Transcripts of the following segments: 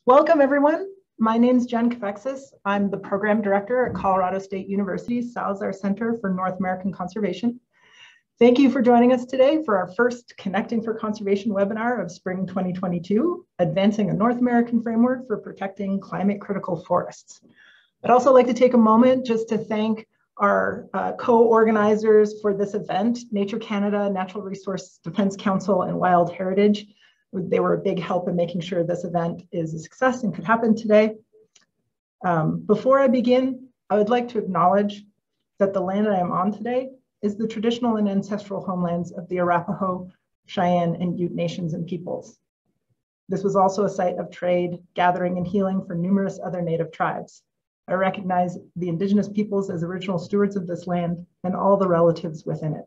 Welcome, everyone. My name is Jen Kavexis. I'm the program director at Colorado State University's Salazar Center for North American Conservation. Thank you for joining us today for our first Connecting for Conservation webinar of spring 2022, Advancing a North American Framework for Protecting Climate-Critical Forests. I'd also like to take a moment just to thank our co-organizers for this event, Nature Canada, Natural Resource Defense Council, and Wild Heritage. They were a big help in making sure this event is a success and could happen today. Before I begin, I would like to acknowledge that the land I am on today is the traditional and ancestral homelands of the Arapaho, Cheyenne, and Ute nations and peoples. This was also a site of trade, gathering, and healing for numerous other Native tribes. I recognize the Indigenous peoples as original stewards of this land and all the relatives within it.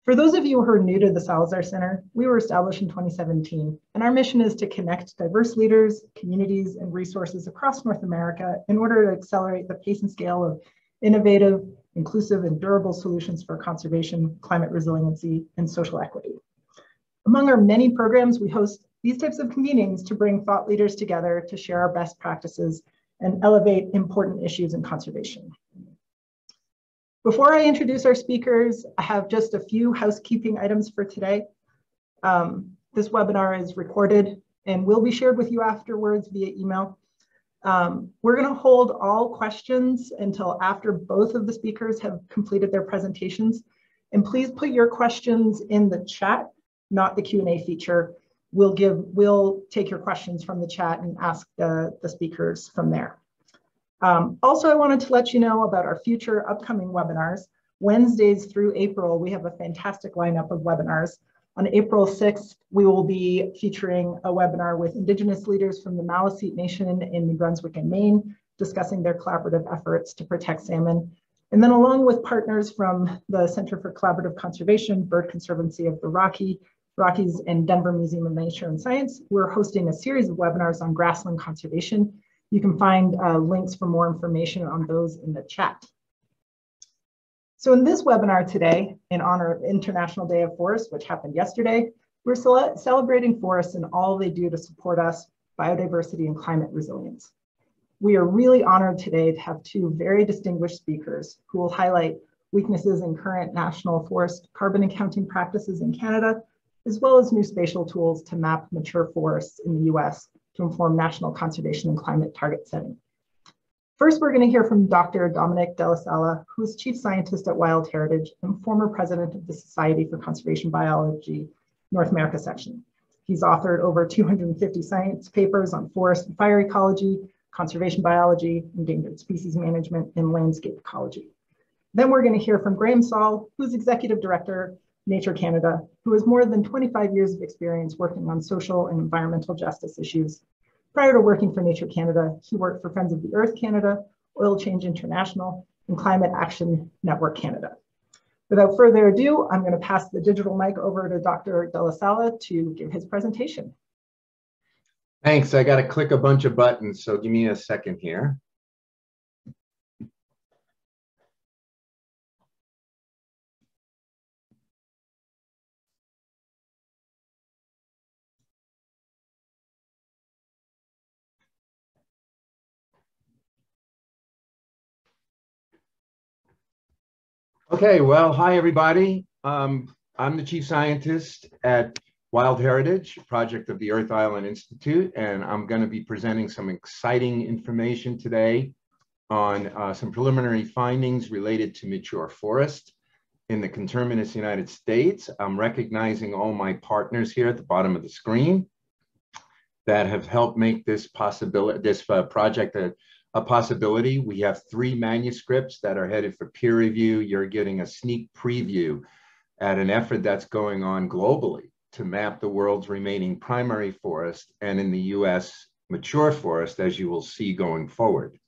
For those of you who are new to the Salazar Center, we were established in 2017, and our mission is to connect diverse leaders, communities, and resources across North America in order to accelerate the pace and scale of innovative, inclusive, and durable solutions for conservation, climate resiliency, and social equity. Among our many programs, we host these types of meetings to bring thought leaders together to share our best practices and elevate important issues in conservation. Before I introduce our speakers, I have just a few housekeeping items for today. This webinar is recorded and will be shared with you afterwards via email. We're going to hold all questions until after both of the speakers have completed their presentations. And please put your questions in the chat, not the Q&A feature. We'll take your questions from the chat and ask the speakers from there. Also, I wanted to let you know about our future upcoming webinars. Wednesdays through April, we have a fantastic lineup of webinars. On April 6th, we will be featuring a webinar with Indigenous leaders from the Maliseet Nation in New Brunswick and Maine, discussing their collaborative efforts to protect salmon. And then along with partners from the Center for Collaborative Conservation, Bird Conservancy of the Rockies, and Denver Museum of Nature and Science, we're hosting a series of webinars on grassland conservation. You can find links for more information on those in the chat. So in this webinar today, in honor of International Day of Forests, which happened yesterday, we're celebrating forests and all they do to support us, biodiversity and climate resilience. We are really honored today to have two very distinguished speakers who will highlight weaknesses in current national forest carbon accounting practices in Canada, as well as new spatial tools to map mature forests in the US to inform national conservation and climate target setting. First, we're going to hear from Dr. Dominick DellaSala, who is Chief Scientist at Wild Heritage and former President of the Society for Conservation Biology North America section. He's authored over 250 science papers on forest and fire ecology, conservation biology, endangered species management, and landscape ecology. Then we're going to hear from Saul, who's Executive Director, Nature Canada, who has more than 25 years of experience working on social and environmental justice issues. Prior to working for Nature Canada, he worked for Friends of the Earth Canada, Oil Change International, and Climate Action Network Canada. Without further ado, I'm going to pass the digital mic over to Dr. DellaSala to give his presentation. Thanks. I got to click a bunch of buttons, so give me a second here. Okay, well, hi, everybody. I'm the Chief Scientist at Wild Heritage, project of the Earth Island Institute, and I'm going to be presenting some exciting information today on some preliminary findings related to mature forest in the conterminous United States. I'm recognizing all my partners here at the bottom of the screen that have helped make this project a possibility. We have 3 manuscripts that are headed for peer review. You're getting a sneak preview at an effort that's going on globally to map the world's remaining primary forest and in the US mature forest, as you will see going forward.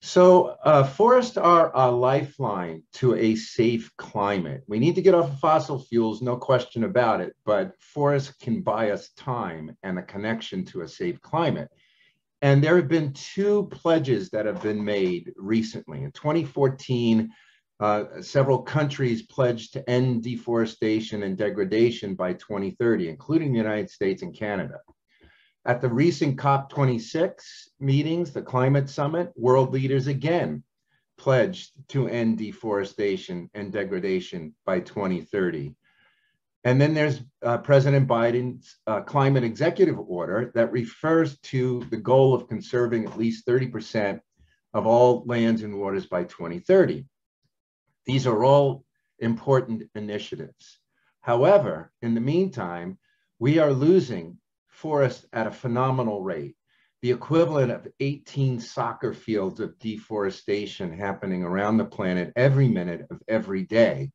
So forests are a lifeline to a safe climate. We need to get off of fossil fuels, no question about it, but forests can buy us time and a connection to a safe climate. And there have been 2 pledges that have been made recently. In 2014, several countries pledged to end deforestation and degradation by 2030, including the United States and Canada. At the recent COP26 meetings, the climate summit, world leaders again pledged to end deforestation and degradation by 2030. And then there's President Biden's climate executive order that refers to the goal of conserving at least 30% of all lands and waters by 2030. These are all important initiatives. However, in the meantime, we are losing forests at a phenomenal rate, the equivalent of 18 soccer fields of deforestation happening around the planet every minute of every day.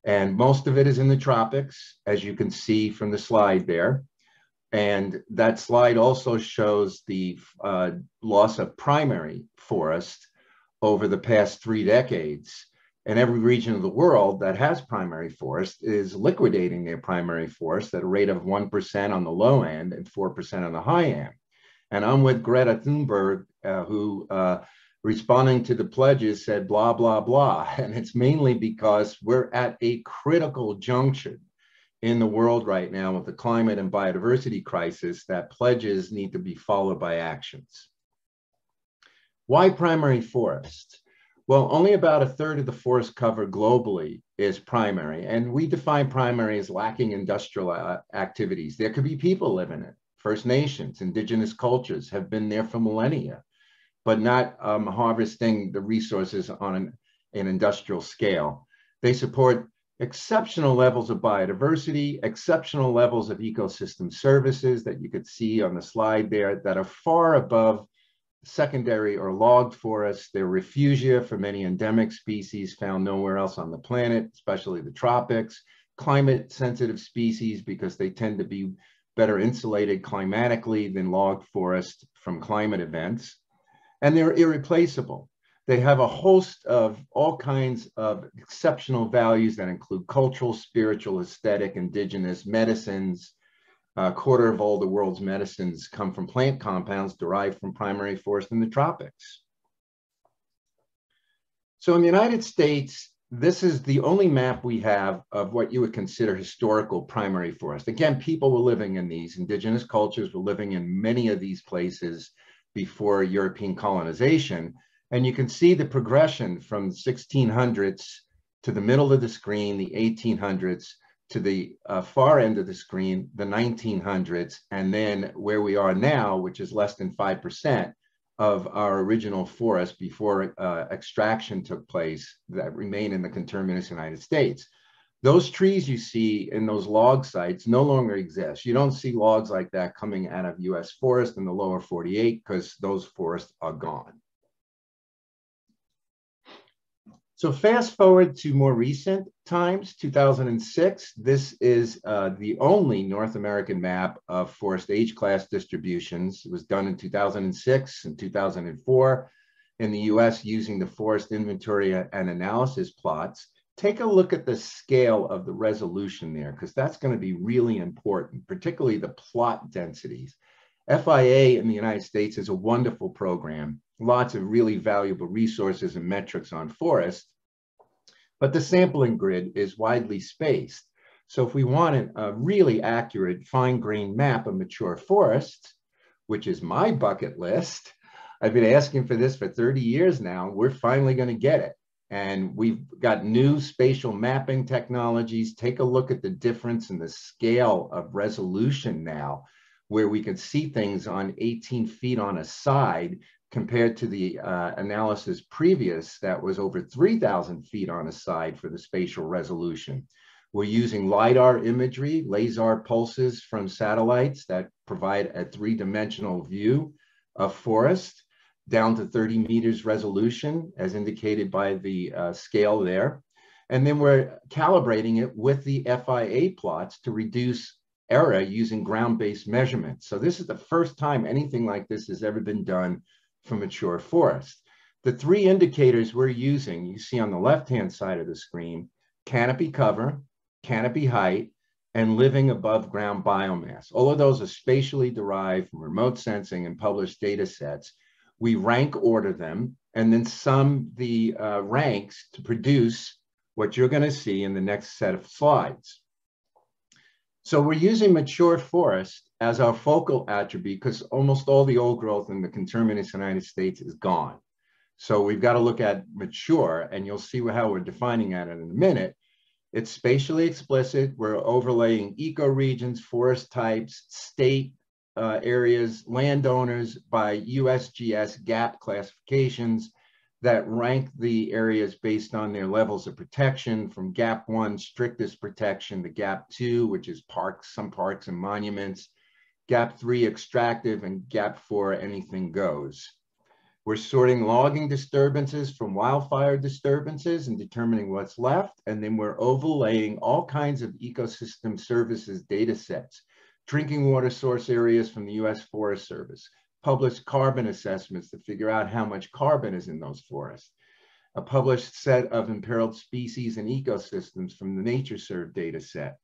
And most of it is in the tropics, as you can see from the slide there. And that slide also shows the loss of primary forest over the past 3 decades. And every region of the world that has primary forest is liquidating their primary forest at a rate of 1% on the low end and 4% on the high end. And I'm with Greta Thunberg, who responding to the pledges said blah, blah, blah. And it's mainly because we're at a critical junction in the world right now with the climate and biodiversity crisis that pledges need to be followed by actions. Why primary forest? Well, only about 1/3 of the forest cover globally is primary. And we define primary as lacking industrial activities. There could be people living in it. First Nations, indigenous cultures have been there for millennia, but not harvesting the resources on an industrial scale. They support exceptional levels of biodiversity, exceptional levels of ecosystem services that you could see on the slide there that are far above secondary or logged forests. They're refugia for many endemic species found nowhere else on the planet, especially the tropics, climate sensitive species because they tend to be better insulated climatically than logged forest from climate events. And they're irreplaceable. They have a host of all kinds of exceptional values that include cultural, spiritual, aesthetic, indigenous medicines. 1/4 of all the world's medicines come from plant compounds derived from primary forest in the tropics. So in the United States, this is the only map we have of what you would consider historical primary forest. Again, people were living in these, indigenous cultures were living in many of these places before European colonization. And you can see the progression from the 1600s to the middle of the screen, the 1800s, to the far end of the screen, the 1900s, and then where we are now, which is less than 5% of our original forest before extraction took place that remain in the conterminous United States. Those trees you see in those log sites no longer exist. You don't see logs like that coming out of US forest in the lower 48 because those forests are gone. So fast forward to more recent times, 2006, this is the only North American map of forest age class distributions. It was done in 2006 and 2004 in the US using the forest inventory and analysis plots. Take a look at the scale of the resolution there, because that's going to be really important, particularly the plot densities. FIA in the United States is a wonderful program, lots of really valuable resources and metrics on forest, but the sampling grid is widely spaced. So if we want a really accurate fine-grained map of mature forests, which is my bucket list, I've been asking for this for 30 years now, we're finally going to get it. And we've got new spatial mapping technologies. Take a look at the difference in the scale of resolution now, where we can see things on 18 feet on a side compared to the analysis previous that was over 3,000 feet on a side for the spatial resolution. We're using LiDAR imagery, laser pulses from satellites that provide a 3-dimensional view of forest down to 30 meters resolution, as indicated by the scale there. And then we're calibrating it with the FIA plots to reduce error using ground-based measurements. So this is the first time anything like this has ever been done for mature forest. The 3 indicators we're using, you see on the left-hand side of the screen, canopy cover, canopy height, and living above ground biomass. All of those are spatially derived from remote sensing and published data sets. We rank order them and then sum the ranks to produce what you're going to see in the next set of slides. So we're using mature forest as our focal attribute because almost all the old growth in the conterminous United States is gone. So we've got to look at mature, and you'll see how we're defining that in a minute. It's spatially explicit. We're overlaying ecoregions, forest types, state areas, landowners by USGS GAP classifications that rank the areas based on their levels of protection, from GAP 1, strictest protection, to GAP 2, which is parks, some parks and monuments, GAP 3, extractive, and GAP 4, anything goes. We're sorting logging disturbances from wildfire disturbances and determining what's left. And then we're overlaying all kinds of ecosystem services data sets, drinking water source areas from the US Forest Service, published carbon assessments to figure out how much carbon is in those forests, a published set of imperiled species and ecosystems from the NatureServe data set.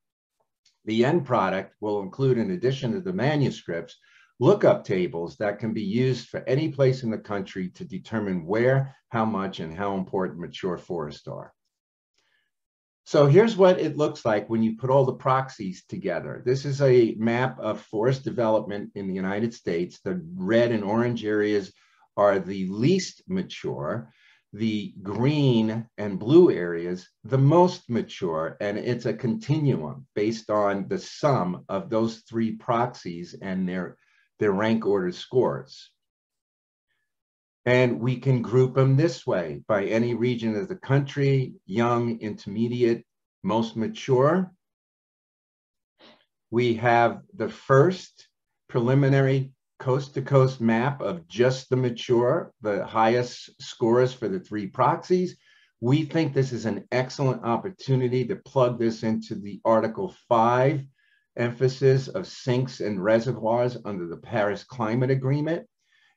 The end product will include, in addition to the manuscripts, lookup tables that can be used for any place in the country to determine where, how much, and how important mature forests are. So here's what it looks like when you put all the proxies together. This is a map of forest development in the United States. The red and orange areas are the least mature, the green and blue areas the most mature, and it's a continuum based on the sum of those three proxies and their rank order scores. And we can group them this way by any region of the country: young, intermediate, most mature. We have the first preliminary coast-to-coast map of just the mature, the highest scores for the three proxies. We think this is an excellent opportunity to plug this into the Article 5 emphasis of sinks and reservoirs under the Paris Climate Agreement.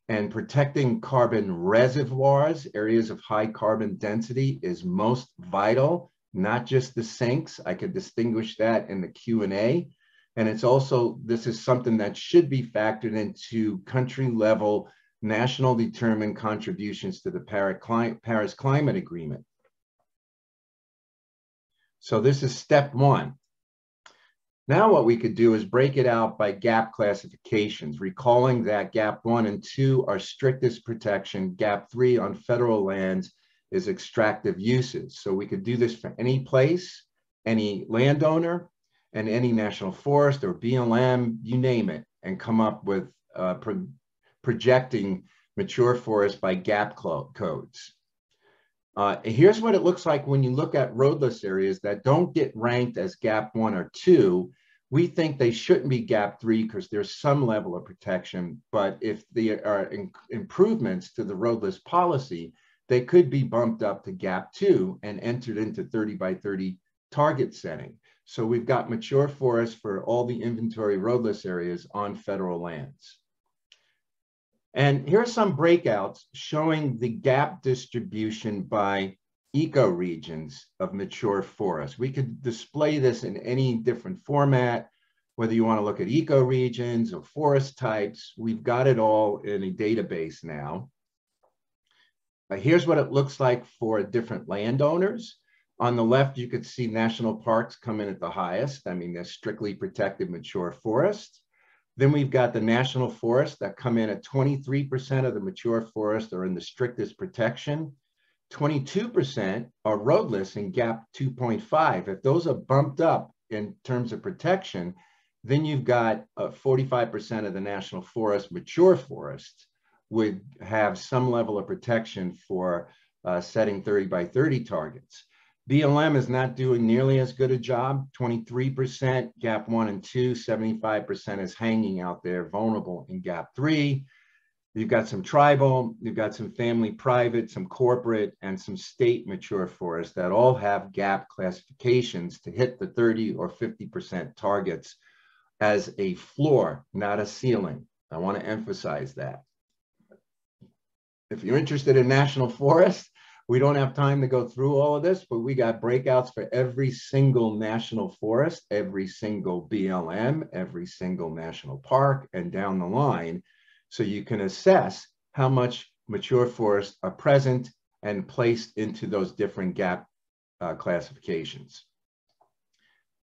And protecting carbon reservoirs, areas of high carbon density, is most vital, not just the sinks. I could distinguish that in the Q&A. And it's also, this is something that should be factored into country level, national determined contributions to the Paris Climate Agreement. So this is step one. Now what we could do is break it out by GAP classifications, recalling that GAP 1 and 2 are strictest protection, GAP 3 on federal lands is extractive uses. So we could do this for any place, any landowner, and any national forest or BLM, you name it, and come up with projecting mature forest by GAP codes. Here's what it looks like when you look at roadless areas that don't get ranked as GAP 1 or 2. We think they shouldn't be GAP 3 because there's some level of protection, but if there are improvements to the roadless policy, they could be bumped up to GAP 2 and entered into 30 by 30 target setting. So we've got mature forests for all the inventory roadless areas on federal lands. And here are some breakouts showing the GAP distribution by ecoregions of mature forests. We could display this in any different format, whether you want to look at ecoregions or forest types. We've got it all in a database now. Here's what it looks like for different landowners. On the left, you could see national parks come in at the highest. I mean, they're strictly protected mature forests. Then we've got the national forests that come in at 23% of the mature forest are in the strictest protection. 22% are roadless in GAP 2.5. If those are bumped up in terms of protection, then you've got 45% of the national forest, mature forest, would have some level of protection for setting 30 by 30 targets. BLM is not doing nearly as good a job, 23%, GAP 1 and 2, 75% is hanging out there, vulnerable in GAP 3. You've got some tribal, you've got some family private, some corporate, and some state mature forests that all have GAP classifications to hit the 30 or 50% targets as a floor, not a ceiling. I want to emphasize that. If you're interested in national forests, we don't have time to go through all of this, but we got breakouts for every single national forest, every single BLM, every single national park, and down the line, so you can assess how much mature forests are present and placed into those different GAP classifications.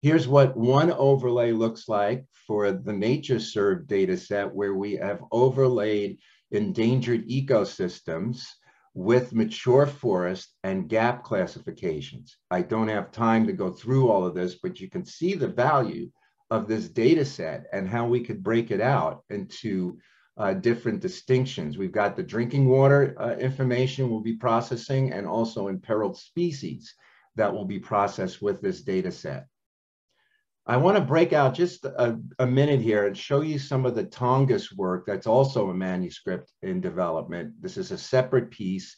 Here's what one overlay looks like for the NatureServe data set, where we have overlaid endangered ecosystems with mature forest and gap classifications. I don't have time to go through all of this, but you can see the value of this data set and how we could break it out into different distinctions. We've got the drinking water information we'll be processing, and also imperiled species that will be processed with this data set. I want to break out just a minute here and show you some of the Tongass work that's also a manuscript in development. This is a separate piece.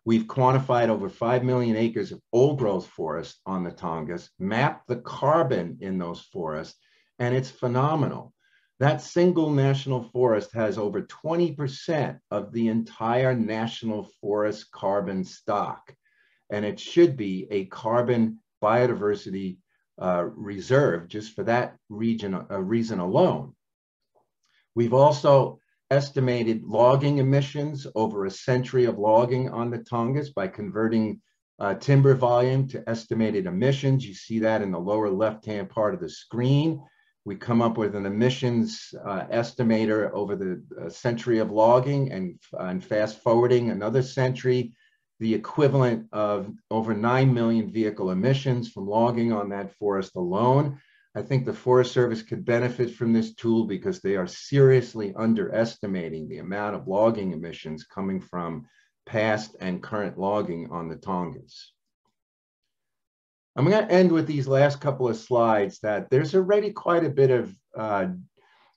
We've quantified over 5 million acres of old growth forest on the Tongass, mapped the carbon in those forests, and it's phenomenal. That single national forest has over 20% of the entire national forest carbon stock, and it should be a carbon biodiversity reserve just for that reason alone. We've also estimated logging emissions over a century of logging on the Tongass by converting timber volume to estimated emissions. You see that in the lower left-hand part of the screen. We come up with an emissions estimator over the century of logging, and fast forwarding another century, the equivalent of over 9 million vehicle emissions from logging on that forest alone. I think the Forest Service could benefit from this tool because they are seriously underestimating the amount of logging emissions coming from past and current logging on the Tongass. I'm going to end with these last couple of slides that there's already quite a bit of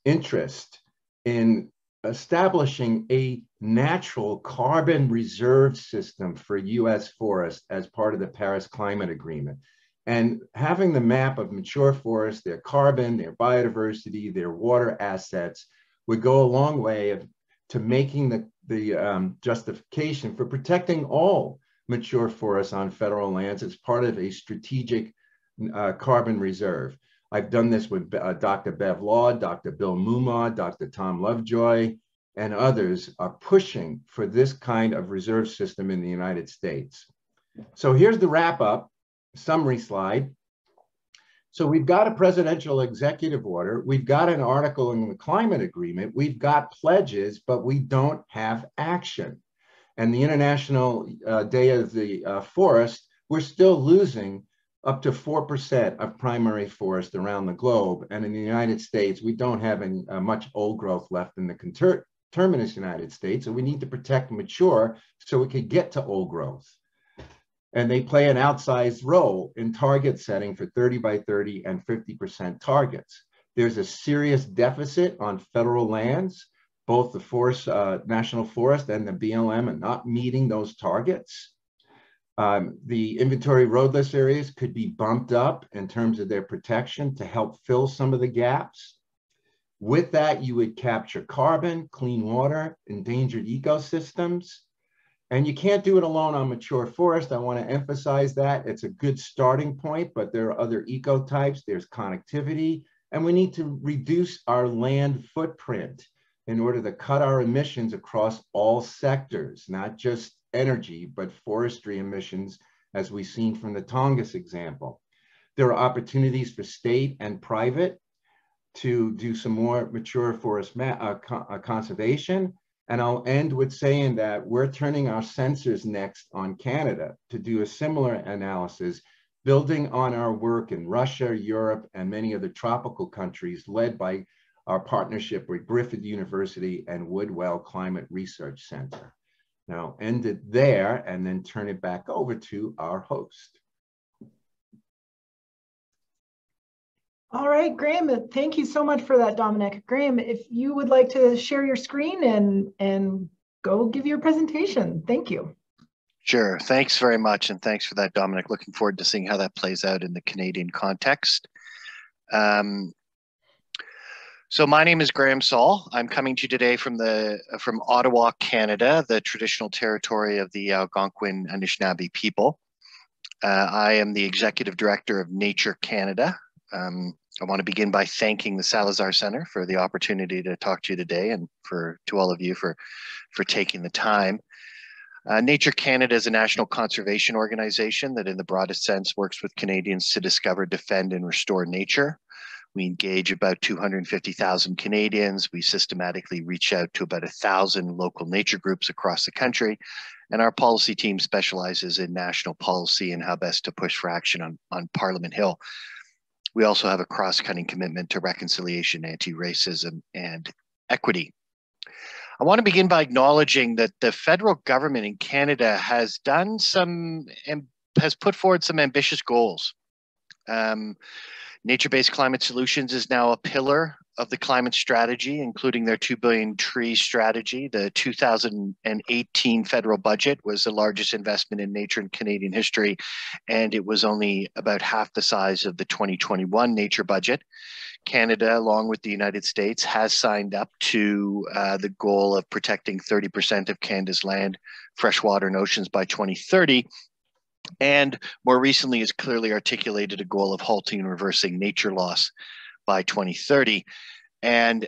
interest in establishing a natural carbon reserve system for US forests as part of the Paris Climate Agreement. And having the map of mature forests, their carbon, their biodiversity, their water assets would go a long way to making the justification for protecting all mature forests on federal lands as part of a strategic carbon reserve. I've done this with Dr. Bev Law, Dr. Bill Mumaw, Dr. Tom Lovejoy, and others are pushing for this kind of reserve system in the United States. So here's the wrap up, summary slide. So we've got a presidential executive order, we've got an article in the climate agreement, we've got pledges, but we don't have action. And the International Day of the Forest, we're still losing up to 4% of primary forest around the globe. And in the United States, we don't have any, much old growth left in the coterminous United States. And we need to protect mature so we could get to old growth. And they play an outsized role in target setting for 30 by 30 and 50% targets. There's a serious deficit on federal lands. Both the National Forest and the BLM are not meeting those targets. The inventory roadless areas could be bumped up in terms of their protection to help fill some of the gaps. With that, you would capture carbon, clean water, endangered ecosystems. And you can't do it alone on mature forest. I want to emphasize that. It's a good starting point, but there are other ecotypes, there's connectivity, and we need to reduce our land footprint in order to cut our emissions across all sectors, not just energy, but forestry emissions, as we've seen from the Tongass example. There are opportunities for state and private to do some more mature forest conservation. And I'll end with saying that we're turning our sensors next on Canada to do a similar analysis, building on our work in Russia, Europe, and many other tropical countries, led by our partnership with Griffith University and Woodwell Climate Research Center. Now, end it there and then turn it back over to our host. All right, Graham, thank you so much for that, Dominic. Graham, if you would like to share your screen and go give your presentation. Thank you. Sure, thanks very much. And thanks for that, Dominic. Looking forward to seeing how that plays out in the Canadian context. So my name is Graham Saul. I'm coming to you today from Ottawa, Canada, the traditional territory of the Algonquin Anishinaabe people. I am the Executive Director of Nature Canada. I want to begin by thanking the Salazar Center for the opportunity to talk to you today, and to all of you for taking the time. Nature Canada is a national conservation organization that in the broadest sense works with Canadians to discover, defend, and restore nature. We engage about 250,000 Canadians. We systematically reach out to about 1,000 local nature groups across the country. And our policy team specializes in national policy and how best to push for action on Parliament Hill. We also have a cross-cutting commitment to reconciliation, anti-racism, and equity. I want to begin by acknowledging that the federal government in Canada has put forward some ambitious goals. Nature-based climate solutions is now a pillar of the climate strategy, including their 2 billion tree strategy. The 2018 federal budget was the largest investment in nature in Canadian history, and it was only about half the size of the 2021 nature budget. Canada, along with the United States, has signed up to the goal of protecting 30% of Canada's land, freshwater, and oceans by 2030. And more recently has clearly articulated a goal of halting and reversing nature loss by 2030. And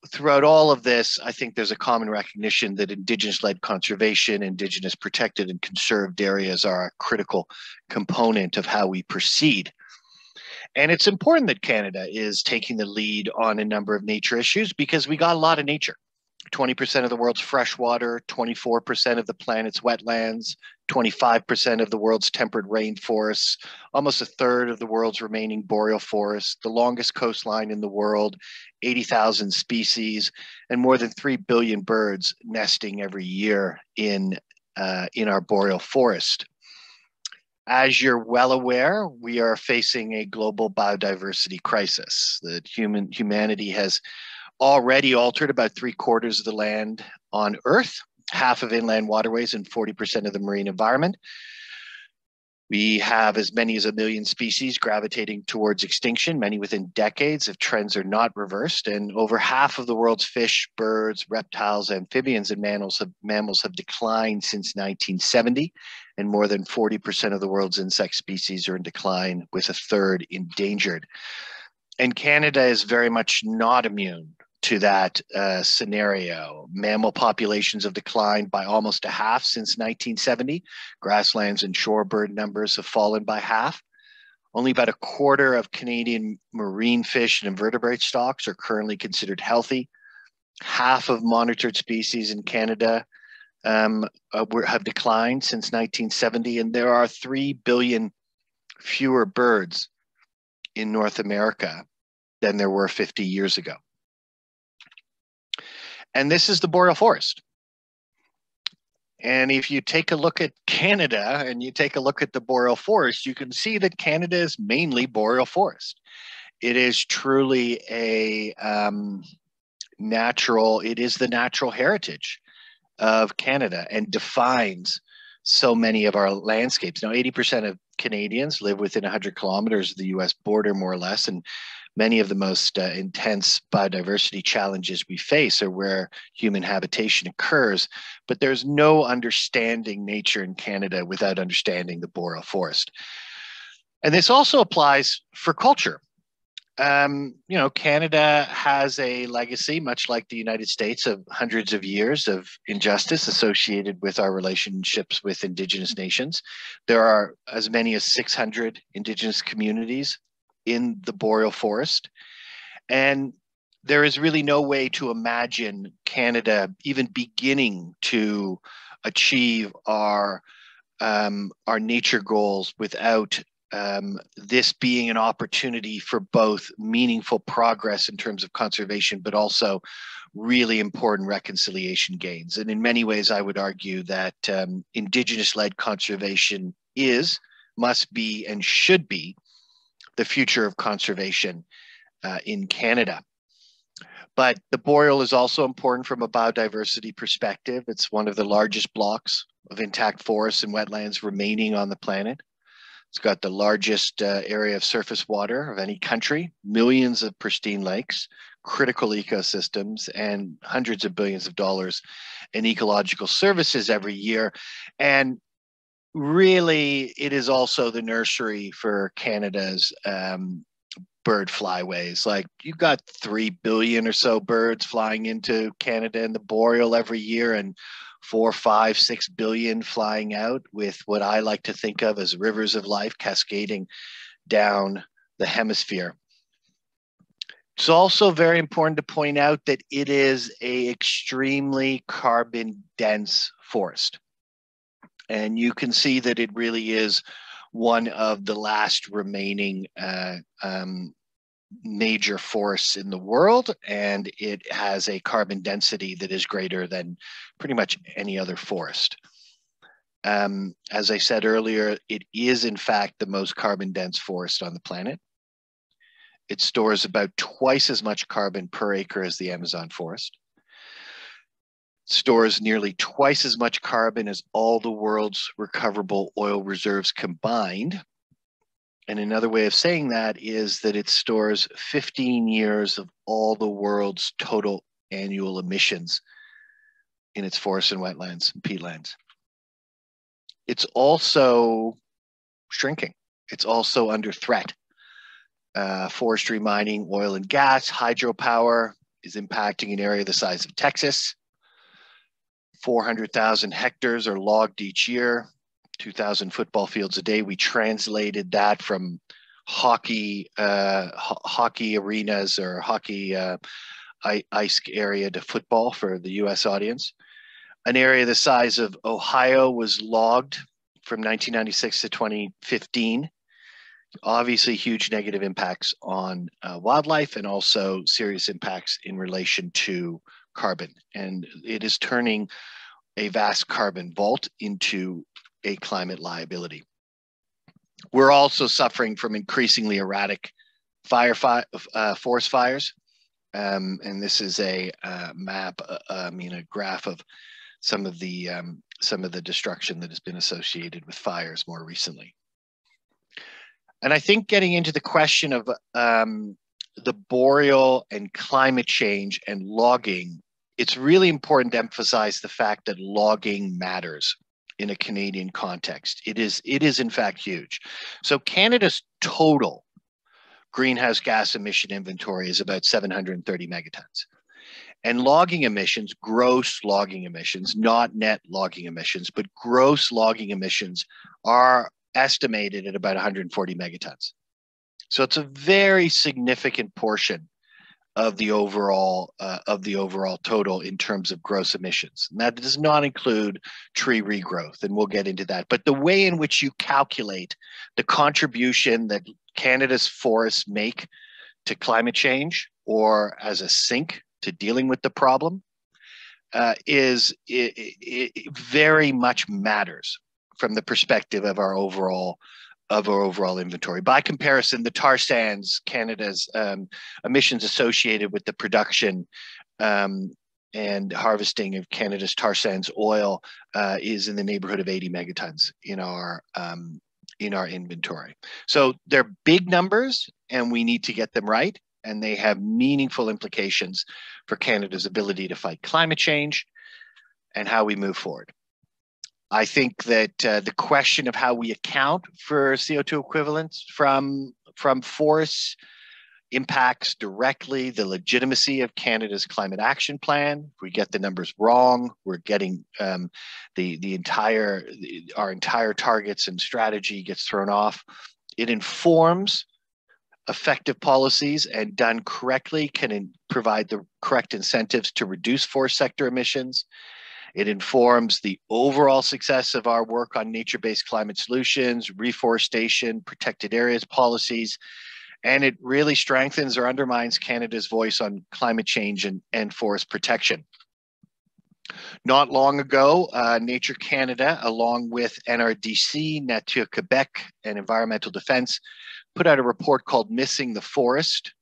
throughout all of this, I think there's a common recognition that Indigenous-led conservation, Indigenous protected and conserved areas are a critical component of how we proceed. And it's important that Canada is taking the lead on a number of nature issues because we got a lot of nature. 20% of the world's freshwater, 24% of the planet's wetlands, 25% of the world's temperate rainforests, almost a third of the world's remaining boreal forests, the longest coastline in the world, 80,000 species, and more than 3 billion birds nesting every year in our boreal forest. As you're well aware, we are facing a global biodiversity crisis. That humanity has already altered about 3/4 of the land on Earth, half of inland waterways, and 40% of the marine environment. We have as many as 1 million species gravitating towards extinction, many within decades if trends are not reversed. And over half of the world's fish, birds, reptiles, amphibians, and mammals have declined since 1970. And more than 40% of the world's insect species are in decline, with a third endangered. And Canada is very much not immune to that scenario. Mammal populations have declined by almost a half since 1970. Grasslands and shorebird numbers have fallen by half. Only about 1/4 of Canadian marine fish and invertebrate stocks are currently considered healthy. Half of monitored species in Canada have declined since 1970, and there are 3 billion fewer birds in North America than there were 50 years ago. And this is the boreal forest. And if you take a look at Canada and you take a look at the boreal forest, you can see that Canada is mainly boreal forest. It is truly it is the natural heritage of Canada and defines so many of our landscapes. Now, 80% of Canadians live within 100 kilometers of the US border, more or less, and many of the most intense biodiversity challenges we face are where human habitation occurs, but there's no understanding nature in Canada without understanding the boreal forest. And this also applies for culture. Canada has a legacy, much like the United States, of hundreds of years of injustice associated with our relationships with Indigenous nations. There are as many as 600 Indigenous communities in the boreal forest. And there is really no way to imagine Canada even beginning to achieve our nature goals without this being an opportunity for both meaningful progress in terms of conservation, but also really important reconciliation gains. And in many ways, I would argue that Indigenous-led conservation must be, and should be the future of conservation in Canada. But the boreal is also important from a biodiversity perspective. It's one of the largest blocks of intact forests and wetlands remaining on the planet. It's got the largest area of surface water of any country, millions of pristine lakes, critical ecosystems, and hundreds of billions of dollars in ecological services every year. And really, it is also the nursery for Canada's bird flyways. Like, you've got 3 billion or so birds flying into Canada and the boreal every year, and 4, 5, 6 billion flying out with what I like to think of as rivers of life cascading down the hemisphere. It's also very important to point out that it is an extremely carbon dense forest. And you can see that it really is one of the last remaining major forests in the world, and it has a carbon density that is greater than pretty much any other forest. As I said earlier, it is in fact the most carbon dense forest on the planet. It stores about twice as much carbon per acre as the Amazon forest. It stores nearly twice as much carbon as all the world's recoverable oil reserves combined. And another way of saying that is that it stores 15 years of all the world's total annual emissions in its forests and wetlands and peatlands. It's also shrinking. It's also under threat. Forestry, mining, oil and gas, hydropower is impacting an area the size of Texas. 400,000 hectares are logged each year, 2,000 football fields a day. We translated that from hockey arenas or hockey ice area to football for the US audience. An area the size of Ohio was logged from 1996 to 2015. Obviously huge negative impacts on wildlife and also serious impacts in relation to carbon. And it is turning a vast carbon vault into a climate liability. We're also suffering from increasingly erratic forest fires. And this is a map, a graph of some of the destruction that has been associated with fires more recently. And I think getting into the question of the boreal and climate change and logging, it's really important to emphasize the fact that logging matters in a Canadian context. It is in fact huge. So Canada's total greenhouse gas emission inventory is about 730 megatons. And logging emissions, gross logging emissions, not net logging emissions, but gross logging emissions are estimated at about 140 megatons. So it's a very significant portion of the overall total in terms of gross emissions. And that does not include tree regrowth, and we'll get into that. But the way in which you calculate the contribution that Canada's forests make to climate change or as a sink to dealing with the problem it very much matters from the perspective of our overall inventory. By comparison, the tar sands, Canada's emissions associated with the production and harvesting of Canada's tar sands oil is in the neighborhood of 80 megatons in our inventory. So they're big numbers, and we need to get them right, and they have meaningful implications for Canada's ability to fight climate change and how we move forward. I think that the question of how we account for CO2 equivalents from forests impacts directly the legitimacy of Canada's climate action plan. If we get the numbers wrong, we're getting our entire targets and strategy gets thrown off. It informs effective policies, and done correctly can provide the correct incentives to reduce forest sector emissions. It informs the overall success of our work on nature-based climate solutions, reforestation, protected areas policies, and it really strengthens or undermines Canada's voice on climate change and forest protection. Not long ago, Nature Canada, along with NRDC, Nature Quebec, and Environmental Defense, put out a report called Missing the Forest,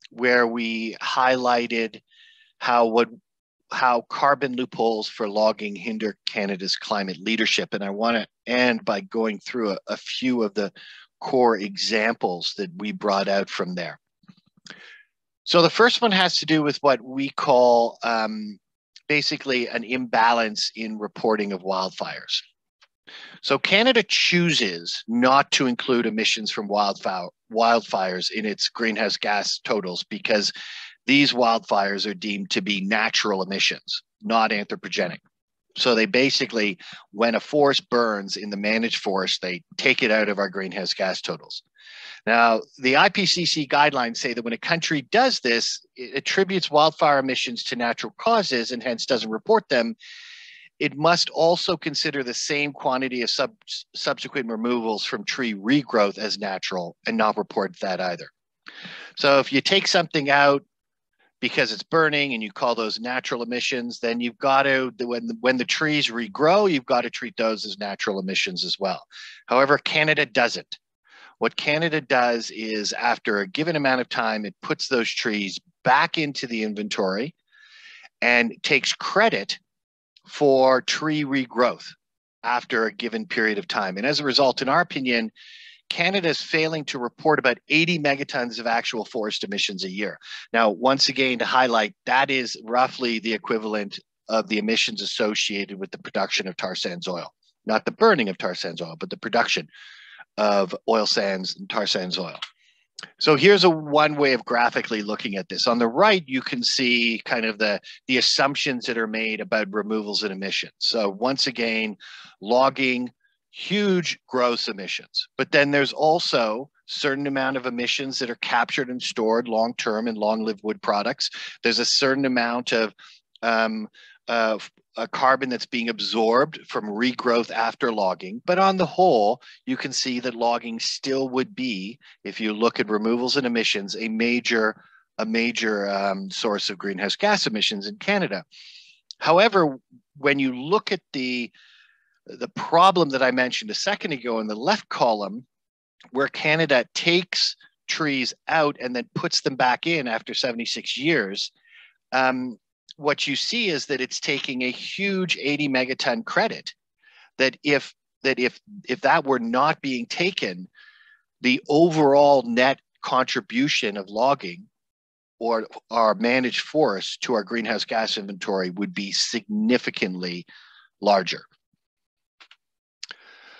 where we highlighted how carbon loopholes for logging hinder Canada's climate leadership. And I want to end by going through a few of the core examples that we brought out from there. So the first one has to do with what we call basically an imbalance in reporting of wildfires. So Canada chooses not to include emissions from wildfires in its greenhouse gas totals because these wildfires are deemed to be natural emissions, not anthropogenic. So they basically, when a forest burns in the managed forest, they take it out of our greenhouse gas totals. Now, the IPCC guidelines say that when a country does this, it attributes wildfire emissions to natural causes and hence doesn't report them. It must also consider the same quantity of subsequent removals from tree regrowth as natural and not report that either. So if you take something out because it's burning and you call those natural emissions, then you've got to, when the trees regrow, you've got to treat those as natural emissions as well. However, Canada doesn't. What Canada does is after a given amount of time, it puts those trees back into the inventory and takes credit for tree regrowth after a given period of time. And as a result, in our opinion, Canada is failing to report about 80 megatons of actual forest emissions a year. Now, once again, to highlight, that is roughly the equivalent of the emissions associated with the production of tar sands oil. Not the burning of tar sands oil, but the production of oil sands and tar sands oil. So here's one way of graphically looking at this. On the right, you can see kind of the assumptions that are made about removals and emissions. So once again, logging, huge gross emissions. But then there's also certain amount of emissions that are captured and stored long-term in long-lived wood products. There's a certain amount of carbon that's being absorbed from regrowth after logging. But on the whole, you can see that logging still would be, if you look at removals and emissions, a major source of greenhouse gas emissions in Canada. However, when you look at the problem that I mentioned a second ago in the left column, where Canada takes trees out and then puts them back in after 76 years, what you see is that it's taking a huge 80 megaton credit that if that were not being taken, the overall net contribution of logging or our managed forests to our greenhouse gas inventory would be significantly larger.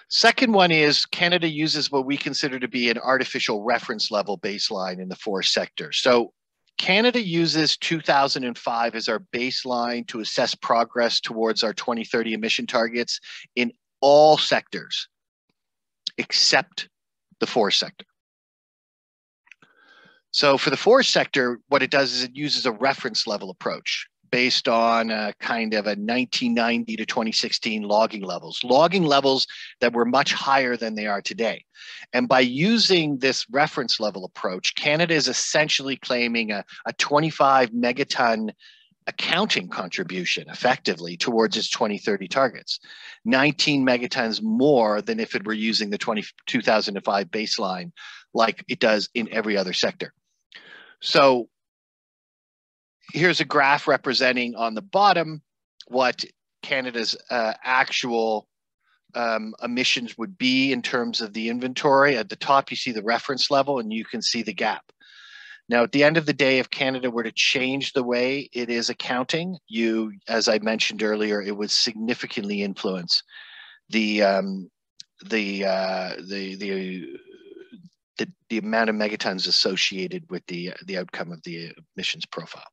Second one is Canada uses what we consider to be an artificial reference level baseline in the forest sector. So Canada uses 2005 as our baseline to assess progress towards our 2030 emission targets in all sectors, except the forest sector. So for the forest sector, what it does is it uses a reference level approach based on a kind of a 1990 to 2016 logging levels that were much higher than they are today. And by using this reference level approach, Canada is essentially claiming a 25 megaton accounting contribution effectively towards its 2030 targets, 19 megatons more than if it were using the 2005 baseline like it does in every other sector. So here's a graph representing on the bottom what Canada's actual emissions would be in terms of the inventory. At the top, you see the reference level and you can see the gap. Now, at the end of the day, if Canada were to change the way it is accounting, as I mentioned earlier, it would significantly influence the amount of megatons associated with the outcome of the emissions profile.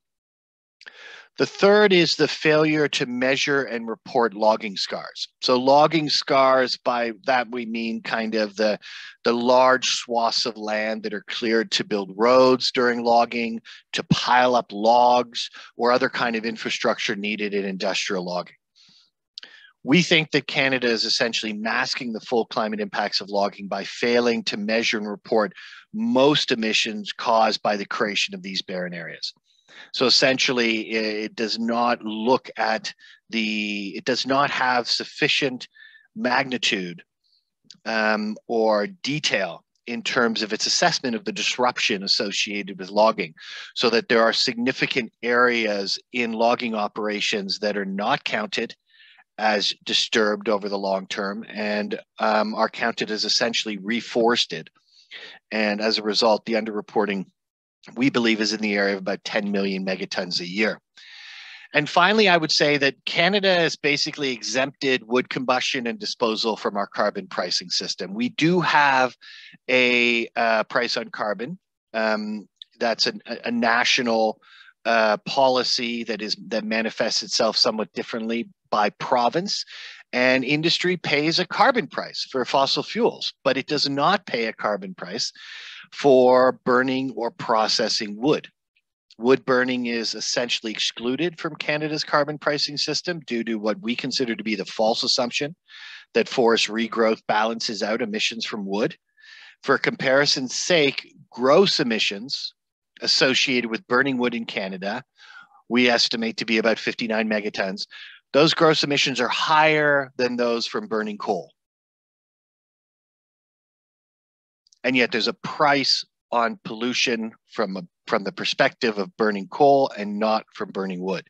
The third is the failure to measure and report logging scars. So logging scars, by that we mean kind of the large swaths of land that are cleared to build roads during logging, to pile up logs, or other kind of infrastructure needed in industrial logging. We think that Canada is essentially masking the full climate impacts of logging by failing to measure and report most emissions caused by the creation of these barren areas. So essentially, it does not look at it does not have sufficient magnitude or detail in terms of its assessment of the disruption associated with logging, so that there are significant areas in logging operations that are not counted as disturbed over the long term and are counted as essentially reforested. And as a result, the underreporting, we believe, is in the area of about 10 million megatons a year. And finally, I would say that Canada has basically exempted wood combustion and disposal from our carbon pricing system. We do have a price on carbon. That's a national policy that manifests itself somewhat differently by province, and industry pays a carbon price for fossil fuels, but it does not pay a carbon price for burning or processing wood. Wood burning is essentially excluded from Canada's carbon pricing system due to what we consider to be the false assumption that forest regrowth balances out emissions from wood. For comparison's sake, gross emissions associated with burning wood in Canada, we estimate to be about 59 megatons. Those gross emissions are higher than those from burning coal. And yet there's a price on pollution from the perspective of burning coal and not from burning wood.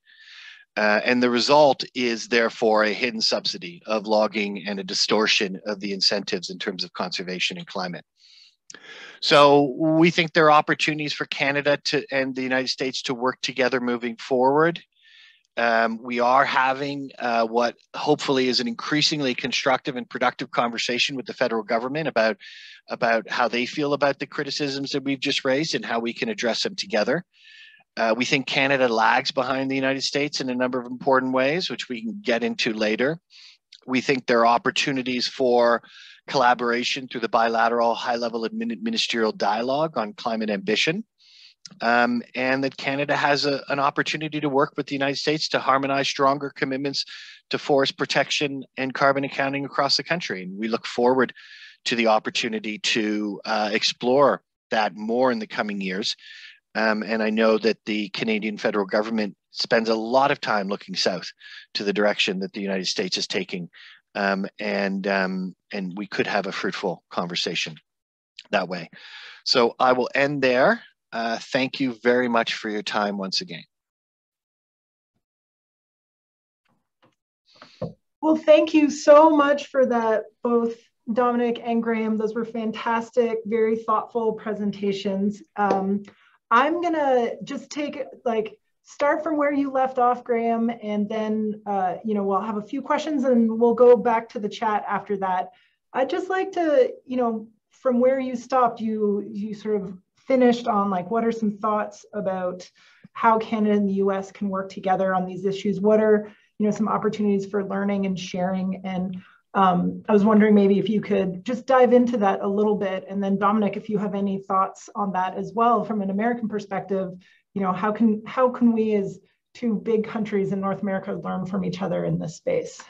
And the result is therefore a hidden subsidy of logging and a distortion of the incentives in terms of conservation and climate. So we think there are opportunities for Canada and the United States to work together moving forward. We are having what hopefully is an increasingly constructive and productive conversation with the federal government about how they feel about the criticisms that we've just raised and how we can address them together. We think Canada lags behind the United States in a number of important ways, which we can get into later. We think there are opportunities for collaboration through the bilateral high-level ministerial dialogue on climate ambition. And that Canada has an opportunity to work with the United States to harmonize stronger commitments to forest protection and carbon accounting across the country. And we look forward to the opportunity to explore that more in the coming years. And I know that the Canadian federal government spends a lot of time looking south to the direction that the United States is taking. And we could have a fruitful conversation that way. So I will end there. Thank you very much for your time once again. Well, thank you so much for that, both Dominick and Graham. Those were fantastic, very thoughtful presentations. I'm gonna just start from where you left off, Graham, and then we'll have a few questions and we'll go back to the chat after that. I'd just like to, from where you stopped, you sort of finished on what are some thoughts about how Canada and the US can work together on these issues? What are some opportunities for learning and sharing? And I was wondering maybe if you could just dive into that a little bit. And then Dominick, if you have any thoughts on that as well from an American perspective, how can we as two big countries in North America learn from each other in this space?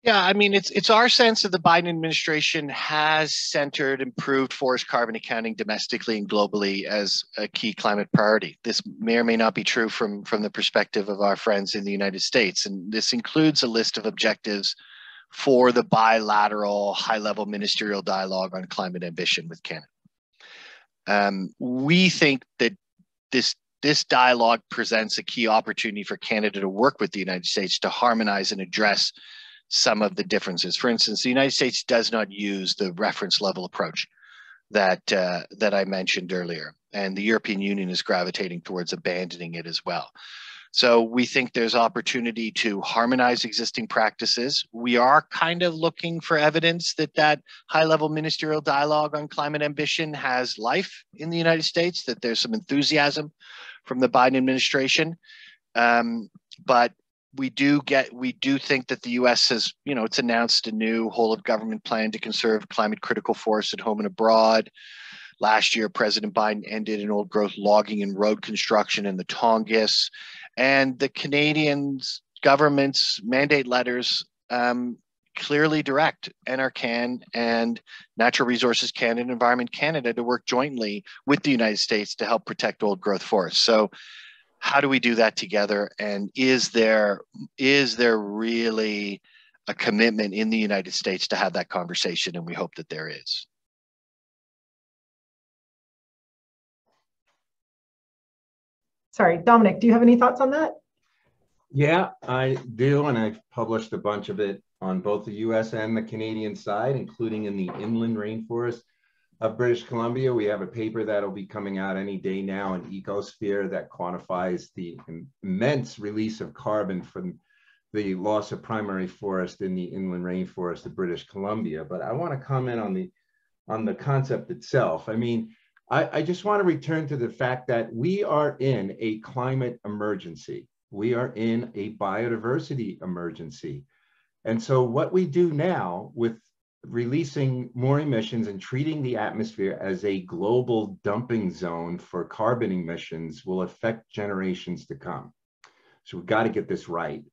Yeah, I mean, it's our sense that the Biden administration has centered improved forest carbon accounting domestically and globally as a key climate priority. This may or may not be true from the perspective of our friends in the United States. And this includes a list of objectives for the bilateral high-level ministerial dialogue on climate ambition with Canada. We think that this dialogue presents a key opportunity for Canada to work with the United States to harmonize and address some of the differences. For instance, the United States does not use the reference level approach that I mentioned earlier, and the European Union is gravitating towards abandoning it as well. So we think there's opportunity to harmonize existing practices. We are kind of looking for evidence that high-level ministerial dialogue on climate ambition has life in the United States, that there's some enthusiasm from the Biden administration. But we do think that the U.S. has, it's announced a new whole of government plan to conserve climate critical forests at home and abroad. Last year, President Biden ended an old growth logging and road construction in the Tongass. And the Canadian government's mandate letters clearly direct NRCan and Natural Resources Canada and Environment Canada to work jointly with the United States to help protect old growth forests. So how do we do that together? And is there really a commitment in the United States to have that conversation? And we hope that there is. Sorry, Dominick, do you have any thoughts on that? Yeah, I do, and I've published a bunch of it on both the US and the Canadian side, including in the inland rainforest of British Columbia. We have a paper that'll be coming out any day now in Ecosphere that quantifies the immense release of carbon from the loss of primary forest in the inland rainforest of British Columbia. But I want to comment on the concept itself. I mean, I just want to return to the fact that we are in a climate emergency. We are in a biodiversity emergency. And so what we do now with releasing more emissions and treating the atmosphere as a global dumping zone for carbon emissions will affect generations to come. So we've got to get this right.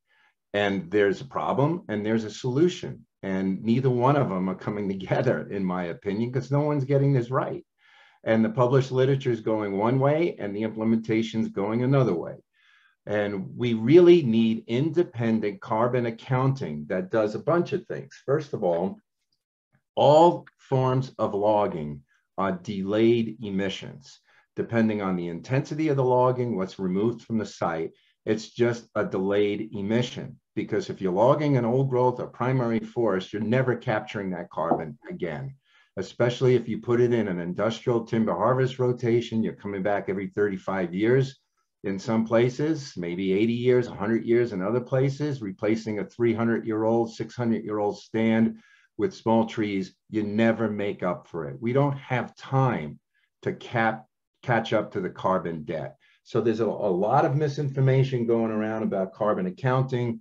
And there's a problem and there's a solution. And neither one of them are coming together, in my opinion, because no one's getting this right. And the published literature is going one way and the implementation is going another way. And we really need independent carbon accounting that does a bunch of things. First of all forms of logging are delayed emissions. Depending on the intensity of the logging, what's removed from the site, it's just a delayed emission. Because if you're logging an old growth or primary forest, you're never capturing that carbon again. Especially if you put it in an industrial timber harvest rotation, you're coming back every 35 years in some places, maybe 80 years, 100 years in other places, replacing a 300-year-old, 600-year-old stand with small trees. You never make up for it. We don't have time to catch up to the carbon debt. So there's a lot of misinformation going around about carbon accounting.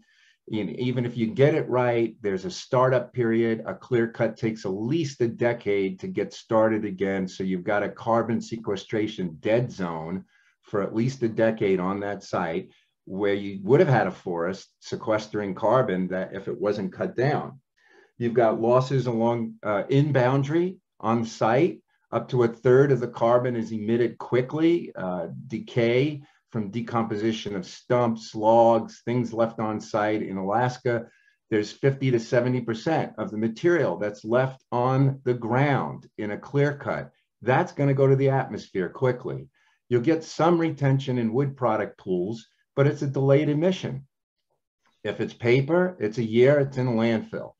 Even if you get it right, there's a startup period. A clear cut takes at least a decade to get started again. So you've got a carbon sequestration dead zone for at least a decade on that site where you would have had a forest sequestering carbon that if it wasn't cut down. You've got losses along in boundary on site. Up to a third of the carbon is emitted quickly. Decay from decomposition of stumps, logs, things left on site. In Alaska, there's 50 to 70% of the material that's left on the ground in a clear cut. That's going to go to the atmosphere quickly. You'll get some retention in wood product pools, but it's a delayed emission. If it's paper, it's a year, it's in a landfill.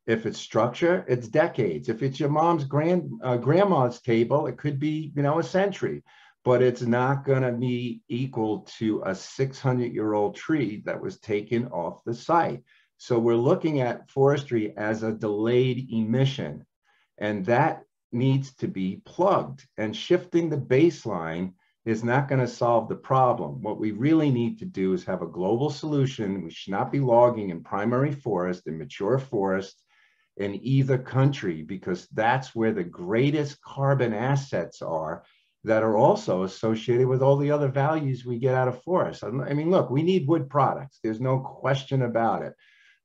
If it's structure, it's decades. If it's your mom's grandma's table, it could be, a century, but it's not going to be equal to a 600-year-old tree that was taken off the site. So we're looking at forestry as a delayed emission, and that needs to be plugged. And shifting the baseline is not going to solve the problem. What we really need to do is have a global solution. We should not be logging in primary forest and mature forest in either country, because that's where the greatest carbon assets are that are also associated with all the other values we get out of forests. I mean, look, we need wood products. There's no question about it,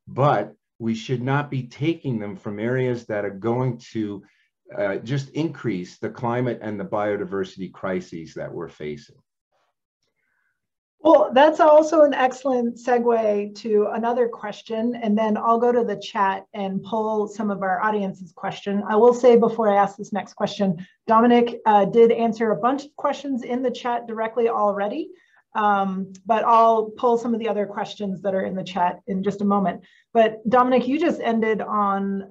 but we should not be taking them from areas that are going to just increase the climate and the biodiversity crises that we're facing. Well, that's also an excellent segue to another question, and then I'll go to the chat and pull some of our audience's question. I will say before I ask this next question, Dominick did answer a bunch of questions in the chat directly already, but I'll pull some of the other questions that are in the chat in just a moment. But Dominick, you just ended on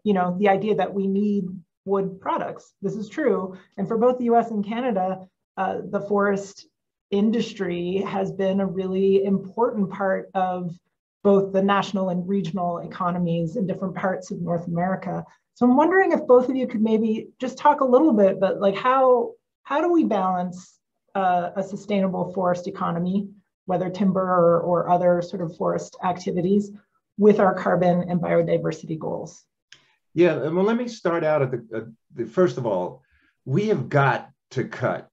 the idea that we need wood products. This is true, and for both the U.S. and Canada, the forest industry has been a really important part of both the national and regional economies in different parts of North America. So I'm wondering if both of you could maybe just talk a little bit, but like how do we balance a sustainable forest economy, whether timber or other sort of forest activities, with our carbon and biodiversity goals? Yeah, well, let me start out at first of all, we have got to cut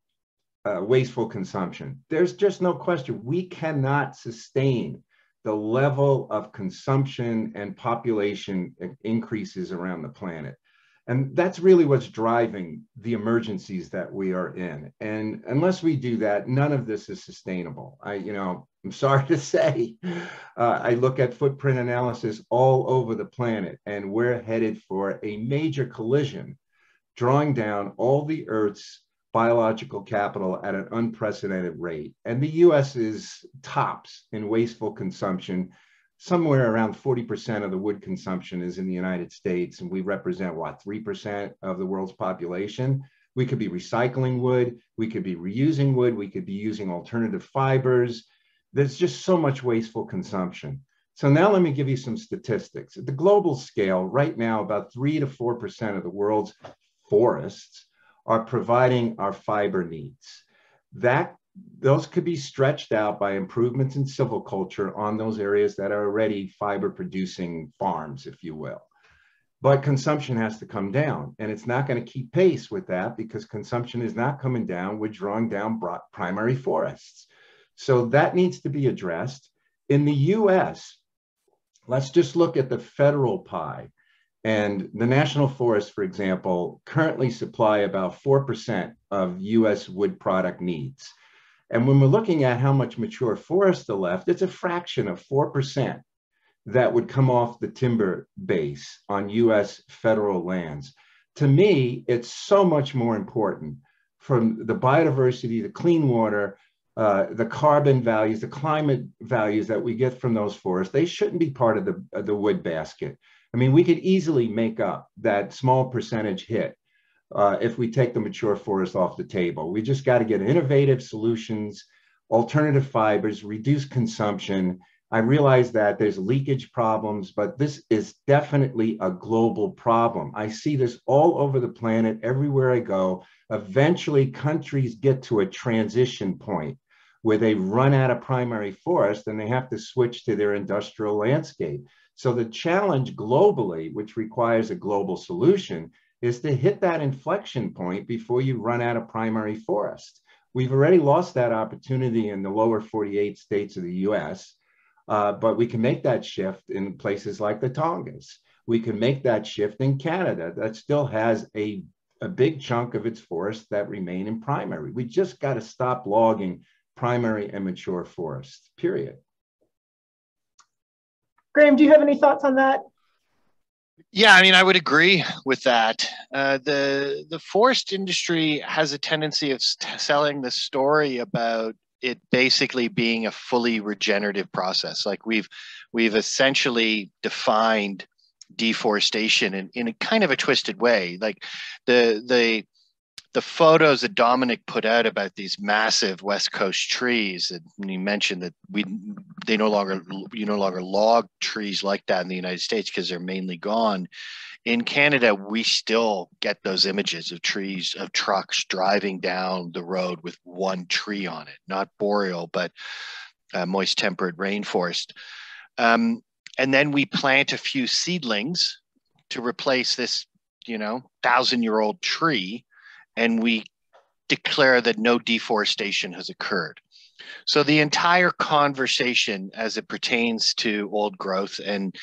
wasteful consumption. There's just no question. We cannot sustain the level of consumption and population increases around the planet. And that's really what's driving the emergencies that we are in. And unless we do that, none of this is sustainable. I'm sorry to say, I look at footprint analysis all over the planet, and we're headed for a major collision, drawing down all the Earth's biological capital at an unprecedented rate. And the US is tops in wasteful consumption. Somewhere around 40% of the wood consumption is in the United States, and we represent, 3% of the world's population. We could be recycling wood, we could be reusing wood, we could be using alternative fibers. There's just so much wasteful consumption. So now let me give you some statistics. At the global scale, right now, about 3 to 4% of the world's forests are providing our fiber needs. That those could be stretched out by improvements in silviculture on those areas that are already fiber producing farms, if you will. But consumption has to come down, and it's not going to keep pace with that because consumption is not coming down. We're drawing down primary forests. So that needs to be addressed. In the US, let's just look at the federal pie. And the national forests, for example, currently supply about 4% of US wood product needs. And when we're looking at how much mature forest are left, it's a fraction of 4% that would come off the timber base on US federal lands. To me, it's so much more important from the biodiversity, the clean water, the carbon values, the climate values that we get from those forests. They shouldn't be part of the wood basket. I mean, we could easily make up that small percentage hit if we take the mature forest off the table. We just got to get innovative solutions, alternative fibers, reduce consumption. I realize that there's leakage problems, but this is definitely a global problem. I see this all over the planet, everywhere I go. Eventually, countries get to a transition point where they run out of primary forest and they have to switch to their industrial landscape. So the challenge globally, which requires a global solution, is to hit that inflection point before you run out of primary forest. We've already lost that opportunity in the lower 48 states of the US. But we can make that shift in places like the Tongass. We can make that shift in Canada that still has a big chunk of its forests that remain in primary. We just got to stop logging primary and mature forests, period. Graham, do you have any thoughts on that? Yeah, I mean, I would agree with that. The forest industry has a tendency of selling the story about it basically being a fully regenerative process. Like we've essentially defined deforestation in a kind of a twisted way. Like the photos that Dominick put out about these massive West Coast trees, and he mentioned that you no longer log trees like that in the United States because they're mainly gone. In Canada, we still get those images of trees, of trucks driving down the road with one tree on it, not boreal, but moist temperate rainforest. And then we plant a few seedlings to replace this, 1,000-year-old tree, and we declare that no deforestation has occurred. So the entire conversation as it pertains to old growth and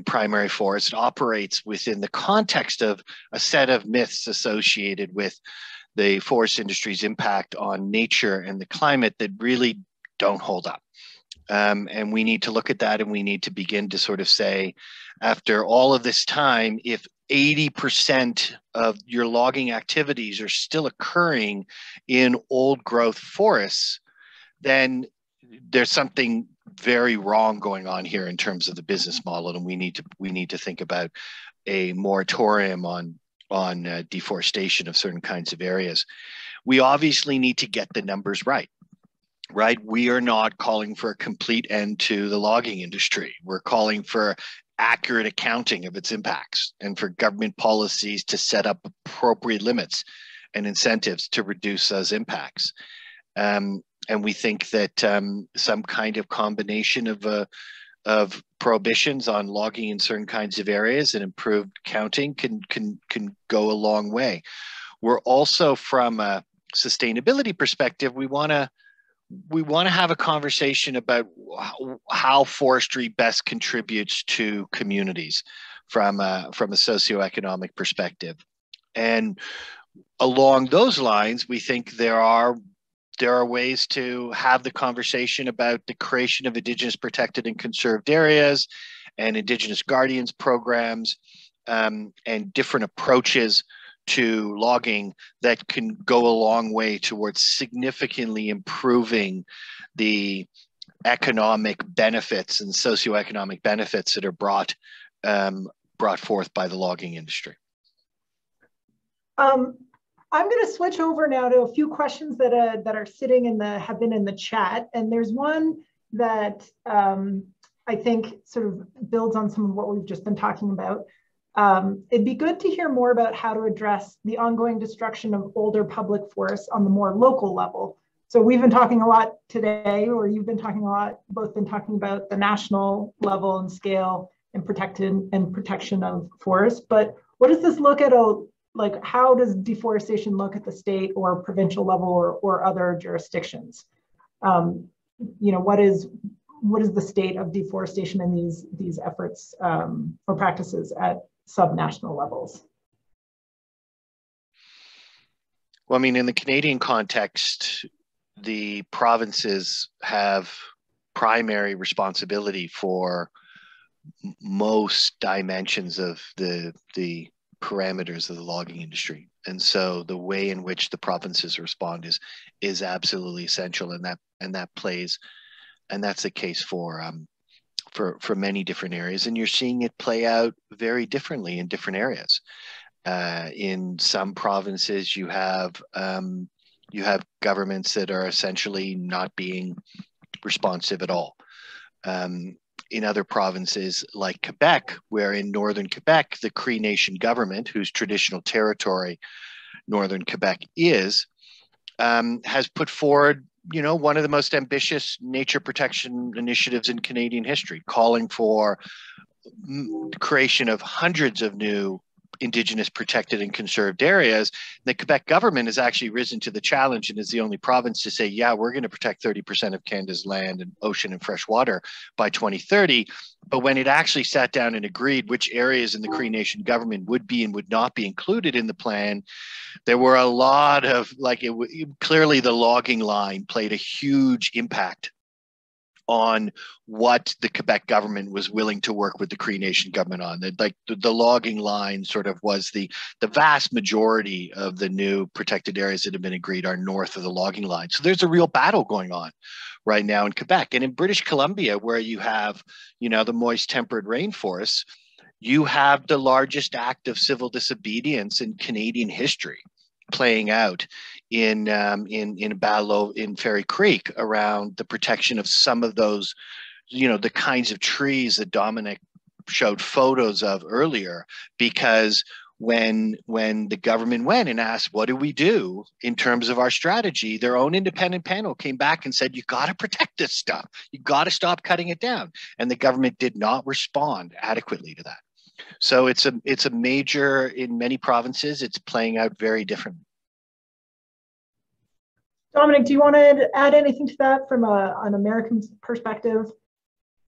primary forest operates within the context of a set of myths associated with the forest industry's impact on nature and the climate that really don't hold up. And we need to look at that, and we need to begin to sort of say, after all of this time, if 80% of your logging activities are still occurring in old growth forests, then there's something very wrong going on here in terms of the business model, and we need to think about a moratorium on deforestation of certain kinds of areas. We obviously need to get the numbers right. We are not calling for a complete end to the logging industry. We're calling for accurate accounting of its impacts and for government policies to set up appropriate limits and incentives to reduce those impacts. And we think that some kind of combination of prohibitions on logging in certain kinds of areas and improved counting can go a long way. We're also, from a sustainability perspective, we want to have a conversation about how forestry best contributes to communities from a socioeconomic perspective. And along those lines, we think there are ways to have the conversation about the creation of Indigenous protected and conserved areas and Indigenous guardians programs and different approaches to logging that can go a long way towards significantly improving the economic benefits and socioeconomic benefits that are brought forth by the logging industry. I'm going to switch over now to a few questions that are sitting have been in the chat, and there's one that I think sort of builds on some of what we've just been talking about. It'd be good to hear more about how to address the ongoing destruction of older public forests on the more local level. So we've been talking a lot today, or you've been talking a lot, both been talking about the national level and scale and protection of forests. But what does this look at like how does deforestation look at the state or provincial level or other jurisdictions? What is the state of deforestation in these efforts or practices at subnational levels? Well, I mean, in the Canadian context, the provinces have primary responsibility for most dimensions of the parameters of the logging industry. And so the way in which the provinces respond is absolutely essential, and that plays, and that's the case for many different areas. And you're seeing it play out very differently in different areas. In some provinces, you have governments that are essentially not being responsive at all. In other provinces like Quebec, where in northern Quebec, the Cree Nation government, whose traditional territory northern Quebec is, has put forward, one of the most ambitious nature protection initiatives in Canadian history, calling for the creation of hundreds of new Indigenous protected and conserved areas. The Quebec government has actually risen to the challenge and is the only province to say, yeah, we're going to protect 30% of Canada's land and ocean and fresh water by 2030. But when it actually sat down and agreed which areas in the Cree Nation government would be and would not be included in the plan, there were a lot of, clearly the logging line played a huge impact on what the Quebec government was willing to work with the Cree Nation government on. The logging line sort of was the vast majority of the new protected areas that have been agreed are north of the logging line. So there's a real battle going on right now in Quebec. And in British Columbia, where you have, the moist temperate rainforests, you have the largest act of civil disobedience in Canadian history playing out in battle in Fairy Creek around the protection of some of those, the kinds of trees that Dominick showed photos of earlier. Because when the government went and asked, what do we do in terms of our strategy, their own independent panel came back and said, you got to protect this stuff. You got to stop cutting it down. And the government did not respond adequately to that. So it's a major, in many provinces, it's playing out very differently. Dominick, do you want to add anything to that from an American perspective?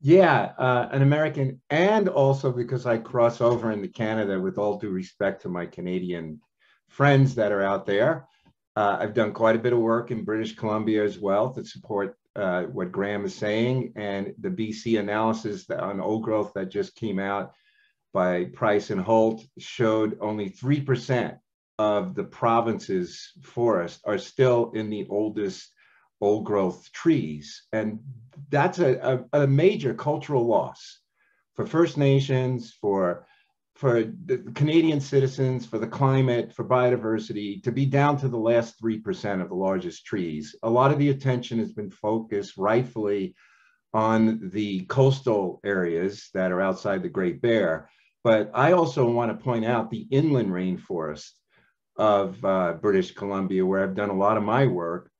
Yeah, an American, and also because I cross over into Canada, with all due respect to my Canadian friends that are out there. I've done quite a bit of work in British Columbia as well to support what Graham is saying, and the BC analysis on old growth that just came out by Price and Holt showed only 3% of the province's forests are still in the oldest old growth trees. And that's a major cultural loss for First Nations, for the Canadian citizens, for the climate, for biodiversity, to be down to the last 3% of the largest trees. A lot of the attention has been focused rightfully on the coastal areas that are outside the Great Bear. But I also want to point out the inland rainforest of British Columbia, where I've done a lot of my work.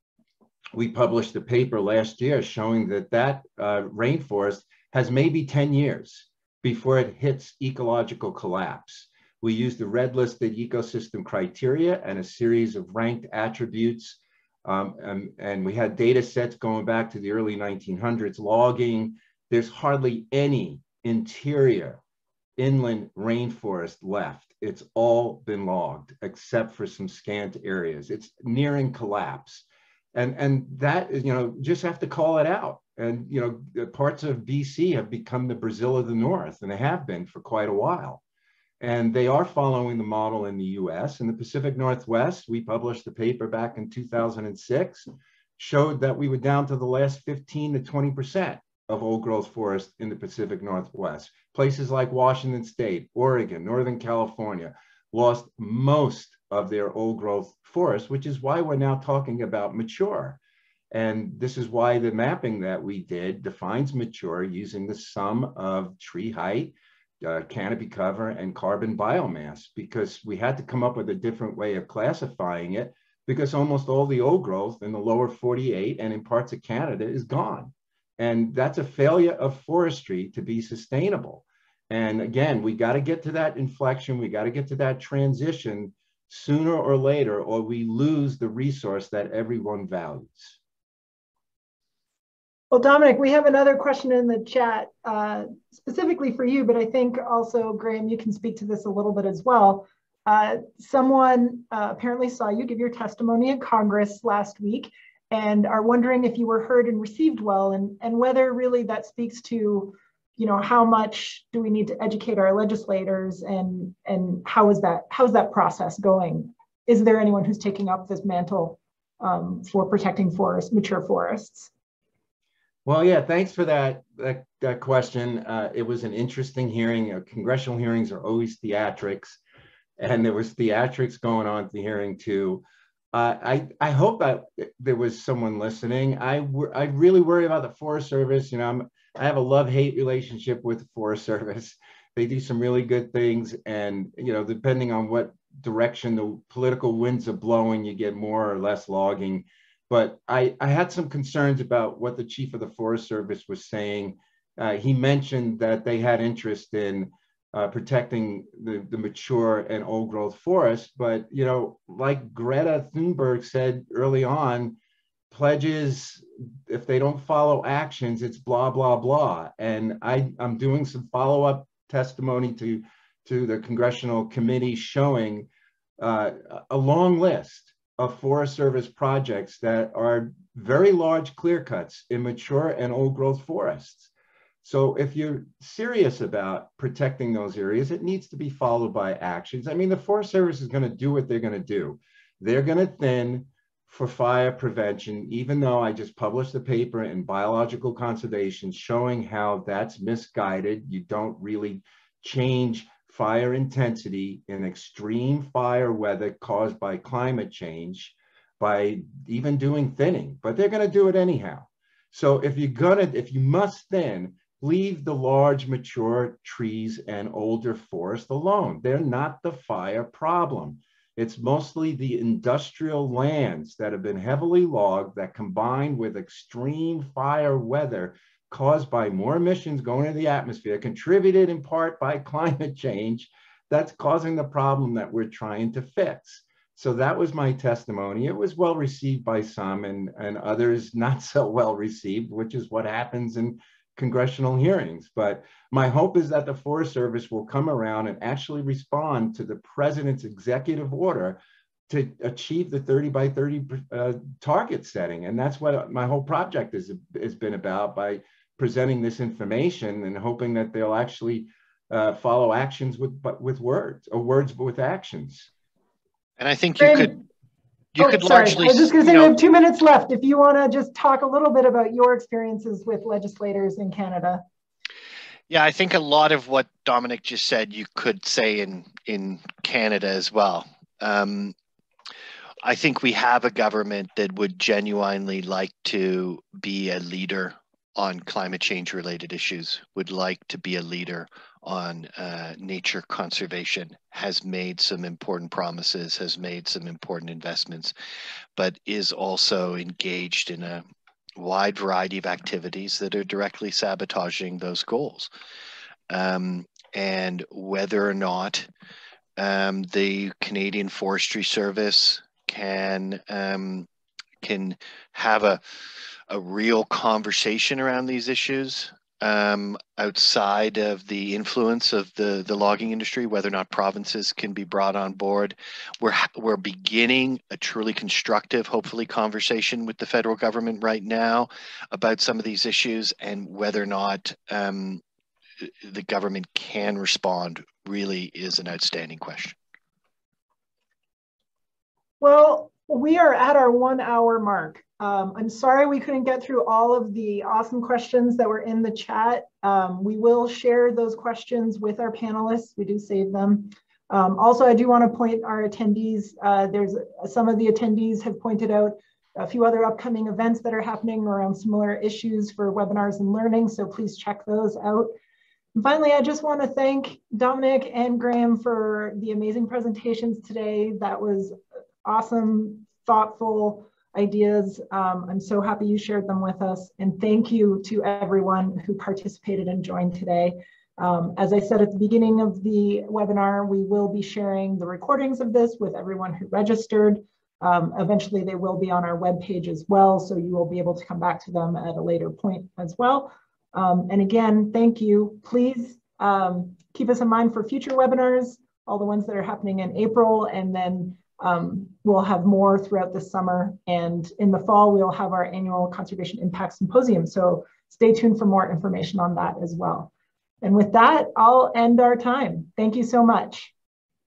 We published a paper last year showing that rainforest has maybe 10 years before it hits ecological collapse. We used the red listed ecosystem criteria and a series of ranked attributes. And we had data sets going back to the early 1900s, logging. There's hardly any interior inland rainforest left. It's all been logged except for some scant areas. It's nearing collapse. And that is, just have to call it out. And, parts of BC have become the Brazil of the North, and they have been for quite a while. And they are following the model in the US. In the Pacific Northwest, we published a paper back in 2006, showed that we were down to the last 15 to 20% of old growth forest in the Pacific Northwest. Places like Washington State, Oregon, Northern California lost most of their old growth forests, which is why we're now talking about mature. And this is why the mapping that we did defines mature using the sum of tree height, canopy cover, and carbon biomass, because we had to come up with a different way of classifying it because almost all the old growth in the lower 48 and in parts of Canada is gone. And that's a failure of forestry to be sustainable. And again, we got to get to that inflection. We got to get to that transition sooner or later, or we lose the resource that everyone values. Well, Dominic, we have another question in the chat specifically for you, but I think also, Graham, you can speak to this a little bit as well. Someone apparently saw you give your testimony at Congress last week and are wondering if you were heard and received well, and whether really that speaks to, you know, how much do we need to educate our legislators, and how's that process going? Is there anyone who's taking up this mantle for protecting forests, mature forests? Well, yeah, thanks for that question. It was an interesting hearing. Congressional hearings are always theatrics, and there was theatrics going on at the hearing too. I hope that there was someone listening. I really worry about the Forest Service. You know, I have a love-hate relationship with the Forest Service. They do some really good things, and you know, depending on what direction the political winds are blowing, you get more or less logging. But I had some concerns about what the chief of the Forest Service was saying. He mentioned that they had interest in protecting the mature and old growth forests. But, you know, like Greta Thunberg said early on, pledges, if they don't follow actions, it's blah, blah, blah. And I'm doing some follow-up testimony to the congressional committee showing a long list of Forest Service projects that are very large clear cuts in mature and old growth forests. So if you're serious about protecting those areas, it needs to be followed by actions. I mean, the Forest Service is going to do what they're going to do. They're going to thin for fire prevention, even though I just published a paper in Biological Conservation showing how that's misguided. You don't really change fire intensity in extreme fire weather caused by climate change by even doing thinning, but they're going to do it anyhow. So if you must thin, leave the large mature trees and older forest alone. They're not the fire problem. It's mostly the industrial lands that have been heavily logged that, combined with extreme fire weather caused by more emissions going into the atmosphere, contributed in part by climate change, that's causing the problem that we're trying to fix. So that was my testimony. It was well received by some, and others not so well received, which is what happens in congressional hearings. But my hope is that the Forest Service will come around and actually respond to the president's executive order to achieve the 30 by 30 target setting. And that's what my whole project has been about, by presenting this information and hoping that they'll actually follow actions with words, or words with actions. And I think you could largely. I was just going to say, we have 2 minutes left. If you want to just talk a little bit about your experiences with legislators in Canada. Yeah, I think a lot of what Dominic just said, you could say in Canada as well. I think we have a government that would genuinely like to be a leader on climate change related issues, would like to be a leader on nature conservation, has made some important promises, has made some important investments, but is also engaged in a wide variety of activities that are directly sabotaging those goals. And whether or not the Canadian Forestry Service can have a real conversation around these issues outside of the influence of the logging industry, whether or not provinces can be brought on board. We're beginning a truly constructive, hopefully, conversation with the federal government right now about some of these issues, and whether or not the government can respond really is an outstanding question. Well, we are at our 1 hour mark. I'm sorry we couldn't get through all of the awesome questions that were in the chat. We will share those questions with our panelists. We do save them. Also, I do want to point our attendees, some of the attendees have pointed out a few other upcoming events that are happening around similar issues for webinars and learning, so please check those out. And finally, I just want to thank Dominic and Graham for the amazing presentations today. That was awesome, thoughtful ideas. I'm so happy you shared them with us. And thank you to everyone who participated and joined today. As I said at the beginning of the webinar, we will be sharing the recordings of this with everyone who registered. Eventually, they will be on our webpage as well, so you will be able to come back to them at a later point as well. And again, thank you. Please keep us in mind for future webinars, all the ones that are happening in April, and then we'll have more throughout the summer. And in the fall, we'll have our annual Conservation Impact Symposium. So stay tuned for more information on that as well. And with that, I'll end our time. Thank you so much.